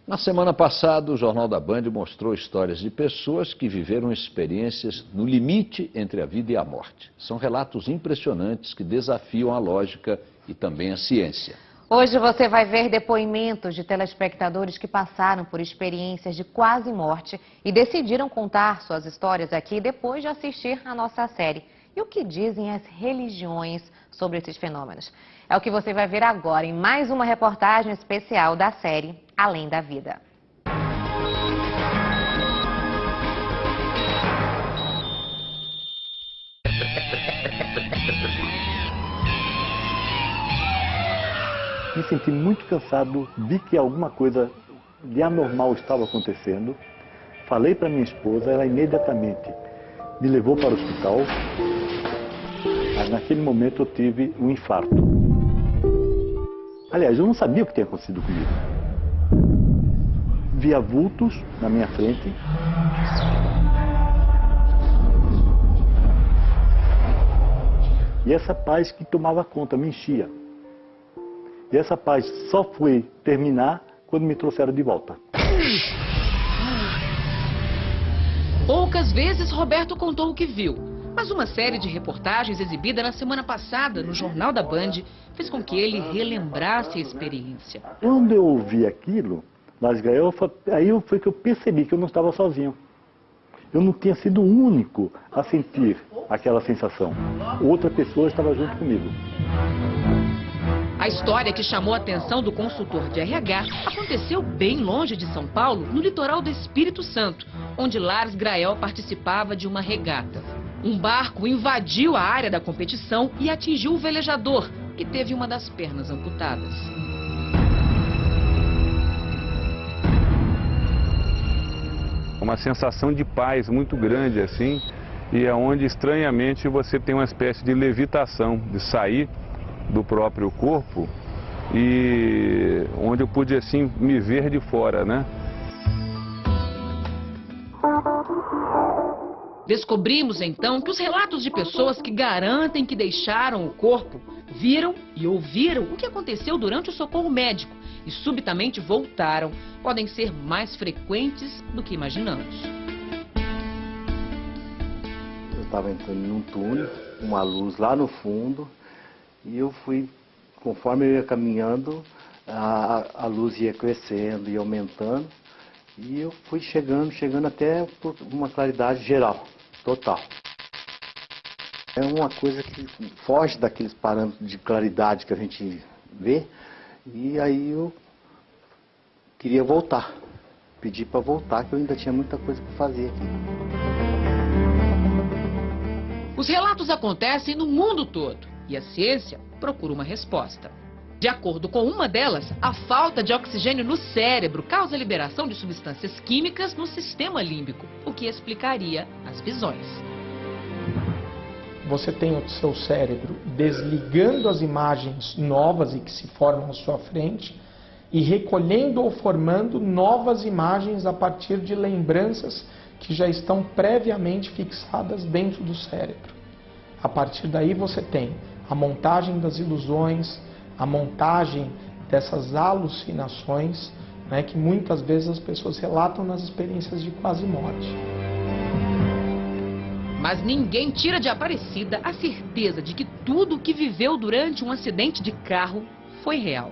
Na semana passada, o Jornal da Band mostrou histórias de pessoas que viveram experiências no limite entre a vida e a morte. São relatos impressionantes que desafiam a lógica e também a ciência. Hoje você vai ver depoimentos de telespectadores que passaram por experiências de quase morte e decidiram contar suas histórias aqui depois de assistir a nossa série. E o que dizem as religiões sobre esses fenômenos? É o que você vai ver agora em mais uma reportagem especial da série Além da Vida. Me senti muito cansado, vi que alguma coisa de anormal estava acontecendo. Falei para minha esposa, ela imediatamente me levou para o hospital. Mas naquele momento eu tive um infarto. Aliás, eu não sabia o que tinha acontecido comigo. Via vultos na minha frente. E essa paz que tomava conta, me enchia. E essa paz só foi terminar quando me trouxeram de volta. Poucas vezes Roberto contou o que viu, mas uma série de reportagens exibida na semana passada no Jornal da Band fez com que ele relembrasse a experiência. Quando eu ouvi aquilo, aí foi que eu percebi que eu não estava sozinho. Eu não tinha sido o único a sentir aquela sensação. Outra pessoa estava junto comigo. A história que chamou a atenção do consultor de RH aconteceu bem longe de São Paulo, no litoral do Espírito Santo, onde Lars Grael participava de uma regata. Um barco invadiu a área da competição e atingiu o velejador, que teve uma das pernas amputadas. Uma sensação de paz muito grande assim, e é onde estranhamente você tem uma espécie de levitação, de sair do próprio corpo, e onde eu pude assim me ver de fora, né? Descobrimos então que os relatos de pessoas que garantem que deixaram o corpo viram e ouviram o que aconteceu durante o socorro médico e subitamente voltaram, podem ser mais frequentes do que imaginamos. Eu estava entrando num túnel, uma luz lá no fundo, e eu fui, conforme eu ia caminhando, a luz ia crescendo e aumentando, e eu fui chegando até por uma claridade geral, total. É uma coisa que foge daqueles parâmetros de claridade que a gente vê, e aí eu queria voltar, pedi para voltar, que eu ainda tinha muita coisa para fazer aqui. Os relatos acontecem no mundo todo. E a ciência procura uma resposta. De acordo com uma delas, a falta de oxigênio no cérebro causa a liberação de substâncias químicas no sistema límbico, o que explicaria as visões. Você tem o seu cérebro desligando as imagens novas e que se formam à sua frente e recolhendo ou formando novas imagens a partir de lembranças que já estão previamente fixadas dentro do cérebro. A partir daí você tem a montagem das ilusões, a montagem dessas alucinações, né, que muitas vezes as pessoas relatam nas experiências de quase morte. Mas ninguém tira de Aparecida a certeza de que tudo o que viveu durante um acidente de carro foi real.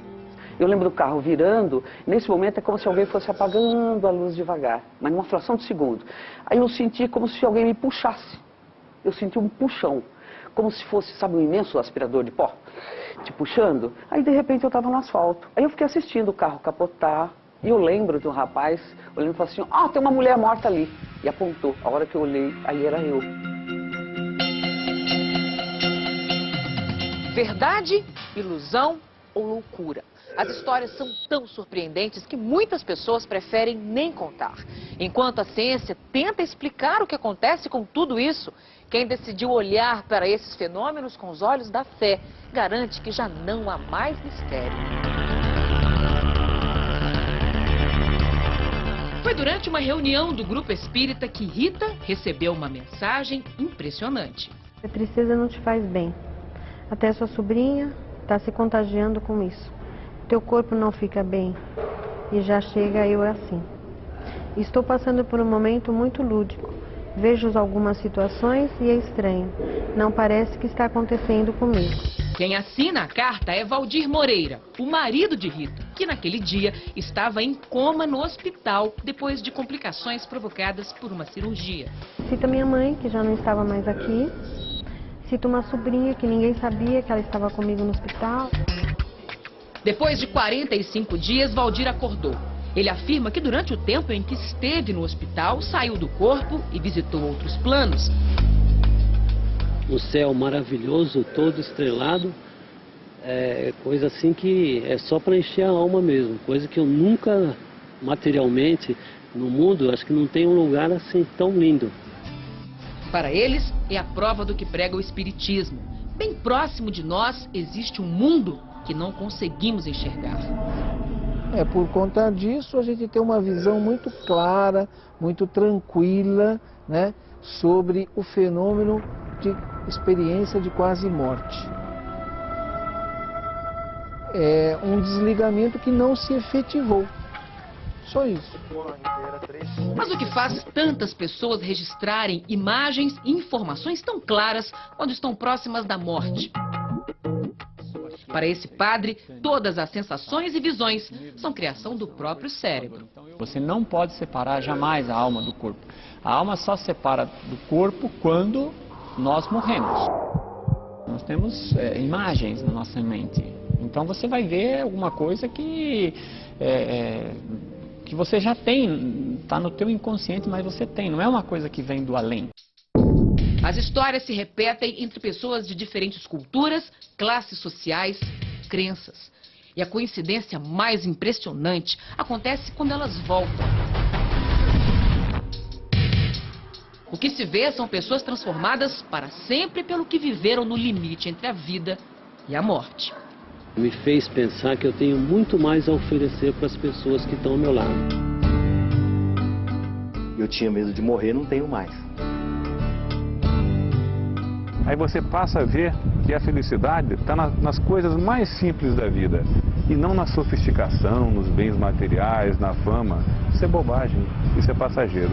Eu lembro do carro virando, nesse momento é como se alguém fosse apagando a luz devagar, mas numa fração de segundo. Aí eu senti como se alguém me puxasse. Eu senti um puxão. Como se fosse, sabe, um imenso aspirador de pó, te puxando. Aí, de repente, eu estava no asfalto. Aí eu fiquei assistindo o carro capotar. E eu lembro de um rapaz olhando e falou assim, tem uma mulher morta ali. E apontou. A hora que eu olhei, ali era eu. Verdade, ilusão ou loucura? As histórias são tão surpreendentes que muitas pessoas preferem nem contar. Enquanto a ciência tenta explicar o que acontece com tudo isso, quem decidiu olhar para esses fenômenos com os olhos da fé garante que já não há mais mistério. Foi durante uma reunião do grupo espírita que Rita recebeu uma mensagem impressionante. A tristeza não te faz bem. Até sua sobrinha está se contagiando com isso. Teu corpo não fica bem. e já chega eu assim. Estou passando por um momento muito lúdico. Vejo algumas situações e é estranho. Não parece que está acontecendo comigo. Quem assina a carta é Valdir Moreira, o marido de Rita, que naquele dia estava em coma no hospital depois de complicações provocadas por uma cirurgia. Cito minha mãe, que já não estava mais aqui. Cito uma sobrinha que ninguém sabia que ela estava comigo no hospital. Depois de 45 dias, Valdir acordou. Ele afirma que durante o tempo em que esteve no hospital, saiu do corpo e visitou outros planos. Um céu maravilhoso, todo estrelado, coisa assim que é só para encher a alma mesmo, coisa que eu nunca, materialmente, no mundo, acho que não tem um lugar assim tão lindo. Para eles, é a prova do que prega o Espiritismo. Bem próximo de nós existe um mundo que não conseguimos enxergar. Por conta disso, a gente tem uma visão muito clara, muito tranquila, né, sobre o fenômeno de experiência de quase morte. É um desligamento que não se efetivou. Só isso. Mas o que faz tantas pessoas registrarem imagens e informações tão claras quando estão próximas da morte? Para esse padre, todas as sensações e visões são criação do próprio cérebro. Você não pode separar jamais a alma do corpo. A alma só se separa do corpo quando nós morremos. Nós temos imagens na nossa mente. Então você vai ver alguma coisa que você já tem, está no teu inconsciente, mas você tem. Não é uma coisa que vem do além. As histórias se repetem entre pessoas de diferentes culturas, classes sociais, crenças. E a coincidência mais impressionante acontece quando elas voltam. O que se vê são pessoas transformadas para sempre pelo que viveram no limite entre a vida e a morte. Me fez pensar que eu tenho muito mais a oferecer para as pessoas que estão ao meu lado. Eu tinha medo de morrer, não tenho mais. Aí você passa a ver que a felicidade está nas coisas mais simples da vida. E não na sofisticação, nos bens materiais, na fama. Isso é bobagem, isso é passageiro.